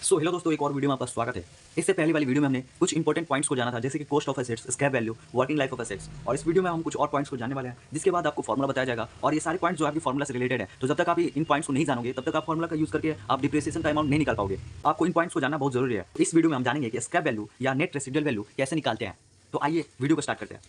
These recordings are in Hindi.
हेलो दोस्तों, एक और वीडियो में आपका स्वागत है। इससे पहले वाली वीडियो में हमने कुछ इंपॉर्टेंट पॉइंट्स को जाना था, जैसे कि cost of assets, scrap value, working life of assets. और इस वीडियो में हम कुछ और पॉइंट्स को जानने वाले हैं, जिसके बाद आपको फॉर्मूला बताया जाएगा। और ये सारे पॉइंट्स जो आपकी फॉर्मूला से रिलेटेड है, तो जब तक आप इन पॉइंट्स को नहीं जानोगे तब तक आप फॉर्मूला का यूज करके आप डिप्रिसिएशन का अमाउंट नहीं निकाल पाओगे। आपको इन पॉइंट्स को जानना बहुत जरूरी है। इस वीडियो में हम जानेंगे कि स्क्रैप वैल्यू या नेट रेसिडुअल वैल्यू कैसे निकालते हैं। तो आइए वीडियो को स्टार्ट करते हैं।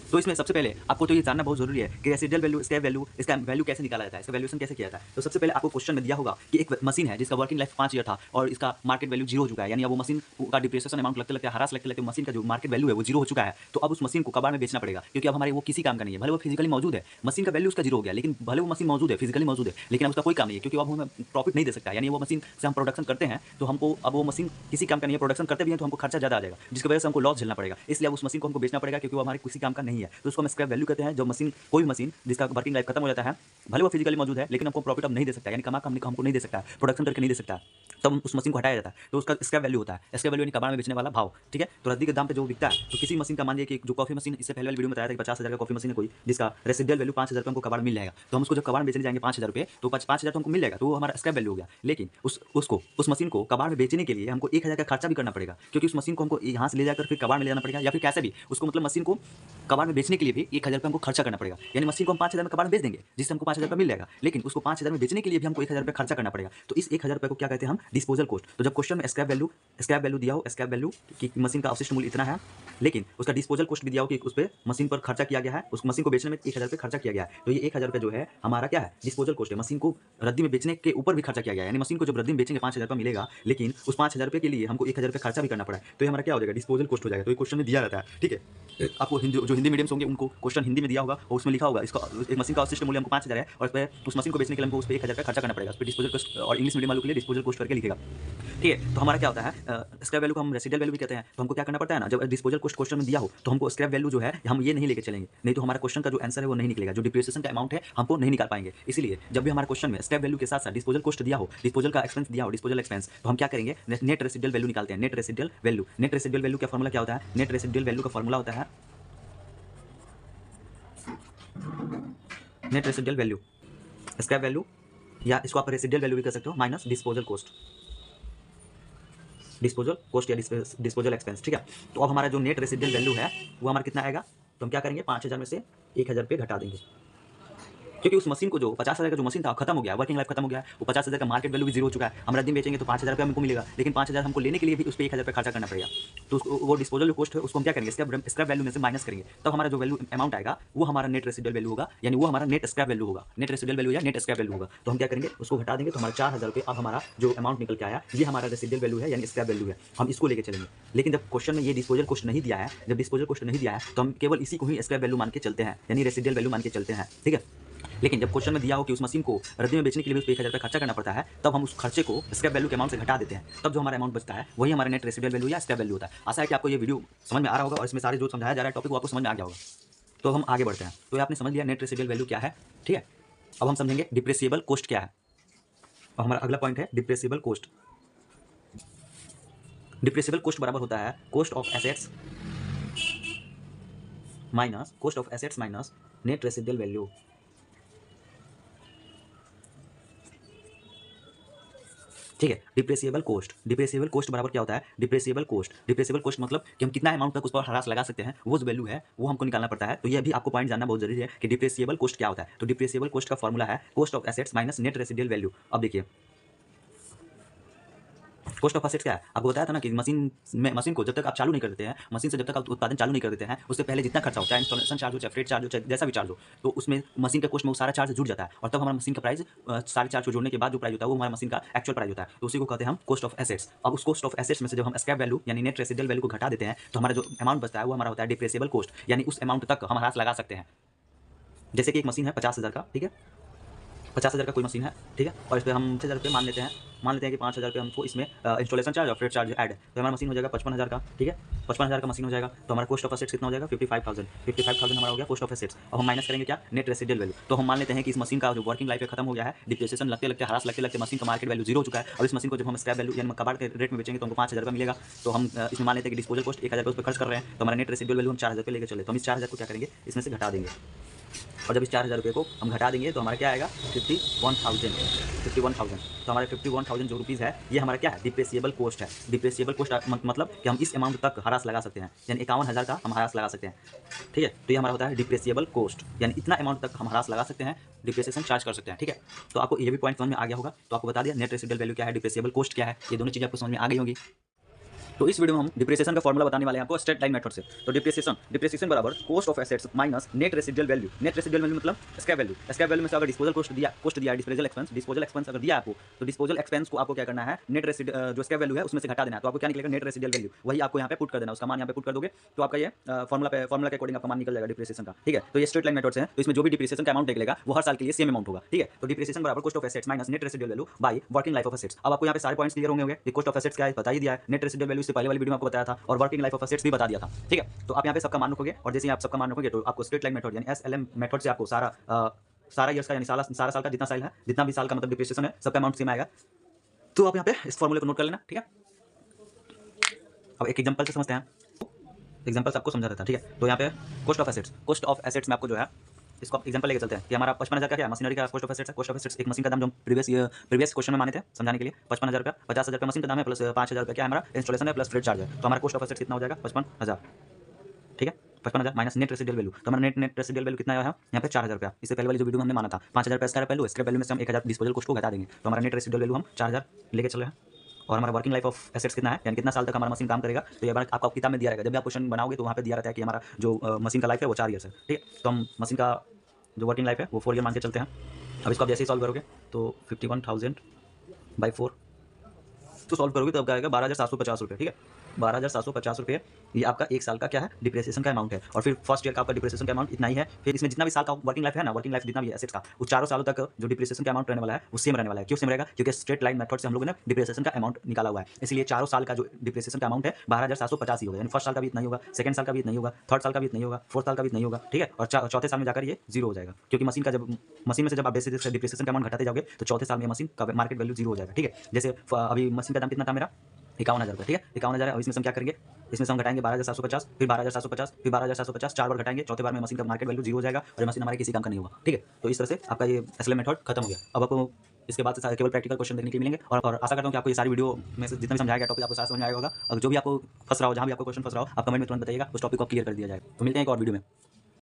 तो इसमें सबसे पहले आपको तो ये जानना बहुत जरूरी है कि रेसिडुअल वैल्यू, स्क्रैप वैल्यू, इसका वैल्यू कैसे निकाला जाता है, इसका वैल्यूएशन कैसे किया जाता है। तो सबसे पहले आपको क्वेश्चन में दिया होगा कि एक मशीन है जिसका वर्किंग लाइफ 5 ईयर था और इसका मार्केट वैल्यू 0 हो चुका है, यानी अब वो मशीन का डिप्रिसिएशन अमाउंट लगते लगते हरास लगते लगते मशीन का जो मार्केट वैल्यू है वो 0 हो चुका है। तो अब उस मशीन को कबाड़ में बेचना पड़ेगा, क्योंकि अब हमारे वो किसी काम का नहीं है। भले वो फिजिकली मौजूद है, मशीन का वैल्यू उसका 0 हो गया, लेकिन भले वो मशीन मौजूद है, फिजिकली मौजूद है, लेकिन अब उसका कोई काम नहीं है, क्योंकि अब हमें प्रॉफिट नहीं दे सकता। यानी वो मशीन से हम प्रोडक्शन करते हैं तो हमको अब वो मशीन किसी काम का नहीं है, प्रोडक्शन करते भी हैं तो हमको खर्चा ज़्यादा आ जाएगा, जिसकी वजह से हमको लॉस झेलना पड़ेगा। इसलिए अब उस मशीन को हमको बेचना पड़ेगा, क्योंकि वो हमारे किसी काम का नहीं है। तो उसको हम स्क्रैप वैल्यू कहते हैं। जो मशीन, कोई भी मशीन जिसका वर्किंग लाइफ खत्म हो जाता है, भले वो फिजिकली मौजूद है, लेकिन हमको प्रॉफिट अब नहीं दे सकता, यानी कमा हमको नहीं दे सकता, प्रोडक्शन करके नहीं दे सकता, तब उस मशीन को हटाया जाता है। तो उसका स्क्रैप वैल्यू होता है। स्क्रैप वैल्यू यानी कबाड़ में बेचने वाला भाव। ठीक है। तो रद्दी के दाम पे जो बिकता है, तो किसी मशीन का मान लीजिए कि जो कॉफी मशीन, इससे पहले वाली वीडियो में बताया था कि 50,000 का कॉफी मशीन है कोई, जिसका रेसिडुअल वैल्यू 5,000 रुपये हमको कबाड़ मिल जाएगा। तो हम उसको जब कबाड़ में बेचने जाएंगे 5,000 रुपये, तो 5,000 तो हमको मिल जाएगा, तो वो हमारा स्क्रैप वैल्यू हो गया। लेकिन उस मशीन को कबाड़ में बेचने के लिए हमको 1,000 का खर्चा भी करना पड़ेगा, क्योंकि उस मशीन को हमको यहाँ से ले जाकर फिर कबाड़ में ले जाना पड़ेगा, या फिर कैसे भी उसको, मतलब मशीन को कबाड़ में बेचने के लिए भी 1,000 रुपये हमको खर्चा करना पड़ेगा। यानी मशीन को हम 5,000 में कबाड़ में बेच देंगे, जिससे हमको 5,000 रुपये मिल जाएगा, लेकिन उसको 5,000 में बेचने के लिए भी हमको 1,000 रुपये खर्चा करना पड़ेगा। तो इस 1,000 रुपये को क्या कहते हैं हम? Disposal cost. तो जब क्वेश्चन में स्क्रैप वैल्यू दिया हो, स्क्रैप वैल्यू की मशीन का अवशिष्ट मूल्य इतना है, लेकिन उसका डिस्पोजल कॉस्ट भी दिया हो कि उस पर मशीन पर खर्चा किया गया है, उस मशीन को बेचने में 1,000 रुपये खर्चा किया गया है। तो ये 1,000 रुपये जो है हमारा क्या है? डिस्पोजल कॉस्ट है। मशीन को रद्दी में बेचने के ऊपर भी खर्चा किया गया है, यानी मशीन को जब रद्दी में बेचेंगे 5,000 रुपये मिलेगा, लेकिन उस 5,000 रुपये के लिए हमको 1,000 रुपये खर्चा भी करना पड़ा है। तो ये हमारा क्या हो जाएगा? डिस्पोजल कॉस्ट हो जाएगा। तो ये क्वेश्चन में दिया रहता है। ठीक है। आपको जो हिंदी मीडियम होंगे उनको क्वेश्चन हिंदी में दिया होगा और उसमें लिखा होगा इसका एक मशीन का अवशिष्ट मूल्य हमको 5,000 है, और उस मशीन को बेचने के लिए हमको उस पर 1,000 का खर्चा करना पड़ेगा। उस पर डिस्पोजल कॉस्ट, और इंग्लिश मीडियम वालों के लिए डिस्पोजल कॉस्ट करके लिखेगा। ठीक है। तो हमारा क्या होता है? स्क्रैप वैल्यू को हम रेसिडुअल वैल्यू भी कहते हैं। तो हमको क्या करना पड़ता है ना, जब डिस्पोजल कॉस्ट क्वेश्चन में दिया हो तो हमको स्क्रैप वैल्यू जो है हम ये नहीं लेके चलेंगे, नहीं तो हमारा क्वेश्चन का जो आंसर है वो नहीं निकलेगा, जो डिप्रिसिएशन का अमाउंट है हमको नहीं निकाल पाएंगे। इसलिए जब भी हमारे क्वेश्चन में स्क्रैप वैल्यू के साथ साथ डिस्पोजल कॉस्ट दिया हो, डिस्पोजल का एक्सपेंस दिया हो, डिस्पोजल एक्सपेंस, तो हम क्या करेंगे? नेट रेसिडुअल वैल्यू निकालते हैं। Net residual value, net residual value का फॉर्मूला क्या होता है? नेट रेसिडुअल वैल्यू का फॉर्मूला होता है net residual value, scrap value, या इसको आप रेसिडुअल वैल्यू भी कह सकते हो, minus disposal cost, disposal cost या डिस्पोजल एक्सपेंस। ठीक है। तो अब हमारा जो नेट रेसिडुअल वैल्यू है वो हमारा कितना आएगा? तो हम क्या करेंगे? 5,000 में से 1,000 रुपये घटा देंगे, क्योंकि उस मशीन को जो 50,000 का जो मशीन था खत्म हो गया, वर्किंग लाइफ खत्म हो गया, वो 50,000 का मार्केट वैल्यू भी 0 हो चुका है। हम रद्दी बेचेंगे तो 5,000 रुपये हमको मिलेगा, लेकिन 5,000 हमको लेने के लिए भी उस पर 1,000 रुपये खर्चा करना पड़ेगा। तो वो डिस्पोजल जो कॉस्ट है उसको हम क्या करेंगे? स्क्रैप वैल्यू में से माइनस करेंगे, तब हमारा जो वैल्यू अमाउंट आएगा वो हमारा नेट रेसिडुअल वैल्यू होगा, यानी वो हमारा नेट स्क्रैप वैल्यू होगा। नेट रेसिडुअल वैल्यू या नेट स्क्रैप वैल्यू होगा। तो हम क्या करेंगे? उसको घटा देंगे, तो हमारा 4,000 रुपये अब हमारा जो अमाउंट निकल के आया ये हमारा रेसिडुअल वैल्यू है, यानी स्क्रैप वैल्यू है। हम इसको लेके चलेंगे। लेकिन जब क्वेश्चन में ये डिस्पोजल कॉस्ट नहीं दिया है, जब डिस्पोजल कॉस्ट नहीं दिया है, तो हम केवल इसी को ही स्क्रैप वैल्यू मान के चलते हैं, यानी रेसिडुअल वैल्यू मान के चलते हैं। ठीक है। लेकिन जब क्वेश्चन में दिया हो कि उस मशीन को रद्दी में बेचने के लिए भी उस पर 1,000 रुपये खर्चा करना पड़ता है, तब हम उस खर्चे को स्क्रैप वैल्यू के अमाउंट से घटा देते हैं, तब जो हमारा अमाउंट बचता है वही हमारा नेट रेसिडुअल वैल्यू या स्क्रैप वैल्यू होता है। आशा है कि आपको ये वीडियो समझ में आ रहा होगा और इसमें सारे जो समझाया जा रहा है टॉपिक वो आपको समझ में आ गया होगा। तो हम आगे बढ़ते हैं। तो आपने समझ लिया नेट रेसिडुअल वैल्यू क्या है। ठीक है। अब हम समझेंगे डिप्रेसिएबल कॉस्ट क्या है। और हमारा अगला पॉइंट है डिप्रेसिएबल कॉस्ट। डिप्रेसिएबल कॉस्ट बराबर होता है cost of assets minus net residual value. ठीक है। डिप्रेसिएबल कॉस्ट बराबर क्या होता है? डिप्रेसिएबल कॉस्ट मतलब कि हम कितना अमाउंट तक उस पर हरास लगा सकते हैं, वो जो वैल्यू है वो हमको निकालना पड़ता है। तो ये भी आपको पॉइंट जानना बहुत जरूरी है कि डिप्रेसिएबल कॉस्ट क्या होता है। तो डिप्रेसिएबल कॉस्ट का फॉर्मूला है cost of assets minus net residual value. अब देखिए कॉस्ट ऑफ एसेट्स क्या है? आपको बताया था ना कि मशीन को जब तक आप चालू नहीं कर देते हैं, मशीन से जब तक आप उत्पादन चालू नहीं कर देते हैं, उससे पहले जितना खर्चा हो, चाहे इंस्टॉलेशन चार्ज हो, चाहे फ्रेट चार्ज हो, चाहे जैसा भी चार्ज हो, तो उसमें मशीन का कॉस्ट में वो सारा चार्ज जुड़ जाता है, और तब हमारा मशीन का प्राइस सारे चार्ज को जोड़ने के बाद जो प्राइस होता है वो हमारा मशीन का एक्चुअल प्राइस होता है। तो उसी को कहते हैं हम कॉस्ट ऑफ एसेट्स। अब उस कॉस्ट ऑफ एसेट्स में से जब हम स्क्रैप वैल्यू यानी नेट रेसिडुअल वैल्यू को घटा देते हैं, तो हमारा जो अमाउंट बचता है वो हमारा होता है डिप्रेसिएबल कॉस्ट, यानी उस अमाउंट तक हम हरास लगा सकते हैं। जैसे कि एक मशीन है 50,000 का। ठीक है। 50,000 का कोई मशीन है। ठीक है। और इस पर हम 6,000 रुपये मान लेते हैं कि 5,000 रुपये हमको इसमें इंस्टॉलेशन चार्ज और फ्रेट चार्ज ऐड, तो हमारा मशीन हो जाएगा 55,000 का। ठीक है। 55,000 का मशीन हो जाएगा, तो हमारा कॉस्ट ऑफ एसेट्स कितना हो जाएगा? 55,000 हमारा हो गया कॉस्ट ऑफ एसेट्स। अब हम माइनस करेंगे क्या? Net residual value. तो हम मान लेते हैं कि इस मशीन का जो वर्किंग लाइफ है खत्म हो गया है, डिप्रिसिएशन लगते लगते हरास लगते लगते मशीन का मार्केट वैल्यू 0 हो चुका है। अब इस मशीन को जब हम स्क्रैप वैल्यू यानी कबाड़ के रेट में बेचेंगे तो हमको 5,000 रुपये मिलेगा। तो हम इसमें मान लेते हैं कि डिस्पोजल कॉस्ट 1,000 रुपये उस पर खर्च कर रहे हैं, तो हमारा नेट रेसिडुअल वैल्यू हम 4,000 रुपये लेकर चले, तो हम इस 4,000 को क्या करेंगे? इसमें से घटा देंगे। और जब इस 4000 रुपये को हम घटा देंगे तो हमारा क्या आएगा 51,000। तो हमारे 51,000 जो रुपीज़ है ये हमारा क्या है, डिप्रेसिएबल कोस्ट है। डिप्रेसिएबल कोस्ट मतलब कि हम इस अमाउंट तक हरास लगा सकते हैं, यानी 51,000 का हम हरास लगा सकते हैं। ठीक है, तो ये हमारा होता है डिप्रेसिएबल कोस्ट, यानी इतना अमाउंट तक हम हरास लगा सकते हैं, डिप्रेसिएशन चार्ज कर सकते हैं। ठीक है, तो आपको ये भी पॉइंट समझ में आ गया होगा। तो आपको बता दिया नेट रेसिडुअल वैल्यू क्या है, डिप्रेसिएबल कोस्ट क्या है, ये दोनों चीज़ें आपको समझ में आ गई होंगी। तो इस वीडियो में हम डिप्रिसिएशन का फॉर्मूला बताने वाले हैं आपको स्ट्रेट लाइन मेथड से। तो डिप्रिसिएशन बराबर cost of assets minus net residual value. Net residual value मतलब स्क्रैप वैल्यू। स्क्रैप वैल्यू में से अगर डिस्पोजल कोस्ट दिया है, डिस्पोजल एक्सपेंस अगर दिया आपको, तो डिस्पोजल एक्सपेंस को आपको क्या करना है, नेट जो स्क्रैप वैल्यू है उसमें से घटा देना है। तो आपको क्या निकलेगा, नेट रेसिडुअल वैल्यू, वही आपको यहाँ पे पुट कर देना, उसका मान यहाँ पे पुट कर दोगे तो आपका ये फॉर्मूला के अकॉर्डिंग आपका मान निकल जाएगा डिप्रिसिएशन का। ठीक है, तो ये स्ट्रेट लाइन मेथड से है, तो इसमें जो भी डिप्रिसिएशन का अमाउंट निकलेगा वो हर साल के लिए सेम अमाउंट होगा। ठीक है, तो डिप्रिसिएशन बराबर cost of assets minus net residual value by working life of assets. अब आपको यहाँ पे सारे पॉइंट्स क्लियर होंगे। कॉस्ट ऑफ एसेट्स क्या है बता ही दिया है, नेट रेसिडुअल वैल्यू से पहले वाली वीडियो में आपको बताया था, और वर्किंग लाइफ ऑफ एसेट्स भी बता दिया था। ठीक है, तो आप यहाँ पे सबका मान रखोगे, और जैसे ही आप सबका मान रखोगे तो आपको स्ट्रेट लाइन मेथड यानी एसएलएम मेथड से आपको सारा ईयर्स का यानी सारा साल का जितना साल है, जितना भी साल का मतलब डिप्रिसिएशन है, सबका अमाउंट सेम आएगा। तो आप यहाँ पे इस फॉर्मूले को नोट कर लेना। ठीक है, अब एक एग्जांपल से समझते हैं, एग्जांपल आपको समझा देता है। ठीक है, तो यहाँ पे कॉस्ट ऑफ एसेट्स में आपको जो है इसको एग्जांपल लेके चलते हैं कि हमारा 55,000 का क्या है, मशीनरी का कॉस्ट ऑफ एसेट्स है। कॉस्ट ऑफ एसेट्स एक मशीन का दाम जो प्रीवियस क्वेश्चन में माने थे समझाने के लिए 55,000 रुपया, 50,000 रुपया मशीन का दाम है, प्लस 5,000 रुपया क्या है हमारा इंस्टॉलेशन है, प्लस फ्रेट चार्ज है। तो हमारा कॉस्ट ऑफ एसेट्स कितना हो जाएगा 55,000। ठीक है, 55,000 माइनस नेट रेसिडुअल वैल्यू, तो हमारा नेट रेसिडुअल वैल्यू कितना आया है यहाँ पे 4,000 रुपया। इससे पहले वाली जो वीडियो में हमने माना था 5,000 रुपया स्क्रैप वैल्यू, स्क्रैप वैल्यू में से हम 1,000 डिस्पोजल कॉस्ट को घटा देंगे, तो हमारा नेट रेसिडुअल वैल्यू हम 4,000 लेके चल रहे हैं। और हमारा वर्किंग लाइफ ऑफ एसेट्स कितना है, यानी कितना साल तक हमारा मशीन काम करेगा, तो ये बार आपको किताब में दिया रहेगा। जब भी आप क्वेश्चन बनाओगे तो वहाँ पे दिया रहता है कि हमारा जो मशीन का लाइफ है वो 4 ईयर्स है। ठीक है, तो हम मशीन का जो वर्किंग लाइफ है वो 4 ईयर मान के चलते हैं। अब इसको आप जैसे ही सॉल्व करोगे तो 51,000 बाई 4 तो सॉल्व करोगे तो अब क्या आएगा 12,750 रुपये। ठीक है, 12,750 रुपये ये आपका एक साल का क्या है, डिप्रिसिएशन का अमाउंट है। और फिर फर्स्ट ईयर का आपका डिप्रिसिएशन का अमाउंट इतना ही है। फिर इसमें जितना भी साल का वर्किंग लाइफ है ना, वर्किंग लाइफ जितना भी एसेट्स का, उस चारों सालों तक जो डिप्रिसिएशन का अमाउंट रहने वाला है वो सेम रहने वाला है। क्यों सेम रहेगा, क्योंकि स्ट्रेट लाइन मेथड से हम लोगों ने डिप्रिसिएशन का अमाउंट निकाला हुआ है, इसलिए चारों साल का जो डिप्रिसिएशन का अमाउंट है 12,750 ही होगा। यानी फर्स्ट साल का भी इतना ही होगा, सेकंड साल का भी इतना ही होगा, थर्ड साल का भी इतना ही होगा, फोर्थ साल का भी इतना ही होगा। ठीक है, और चौथे साल में जाकर ये जीरो हो जाएगा, क्योंकि मशीन में से जब आप बेसिस डिप्रिसिएशन का अमाउंट घटाते जाओगे तो चौथे साल में मशीन का मार्केट वैल्यू जीरो हो जाएगा। ठीक है, जैसे अभी मशीन का दाम कितना था मेरा 51,000 रुपये। ठीक है, 51,000 है, और इसमें से हम क्या करेंगे, इसमें से हम घटाएंगे 12,750, फिर 12,750, फिर 12,750, 4 बार घटाएंगे, चौथे बार में मशीन का मार्केट वैल्यू जीरो हो जाएगा और ये मशीन हमारे किसी काम का नहीं होगा। ठीक है, तो इस तरह से आपका ये एसएलएम मेथड खत्म हो गया। अब आपको इसके बाद से केवल प्रैक्टिकल क्वेश्चन देखने के लिए मिलेंगे, और आशा करता हूँ कि आपको ये सारी वीडियो में से जितना भी समझाया गया टॉपिक आपको सारा समझ में आएगा होगा। और जो भी आपको फंस रहा हो, जहाँ भी आपको क्वेश्चन फंस रहा हो, आप कमेंट में तुरंत बताइएगा, उस टॉपिक को क्लियर कर दिया जाएगा। तो मिलते हैं एक और वीडियो में।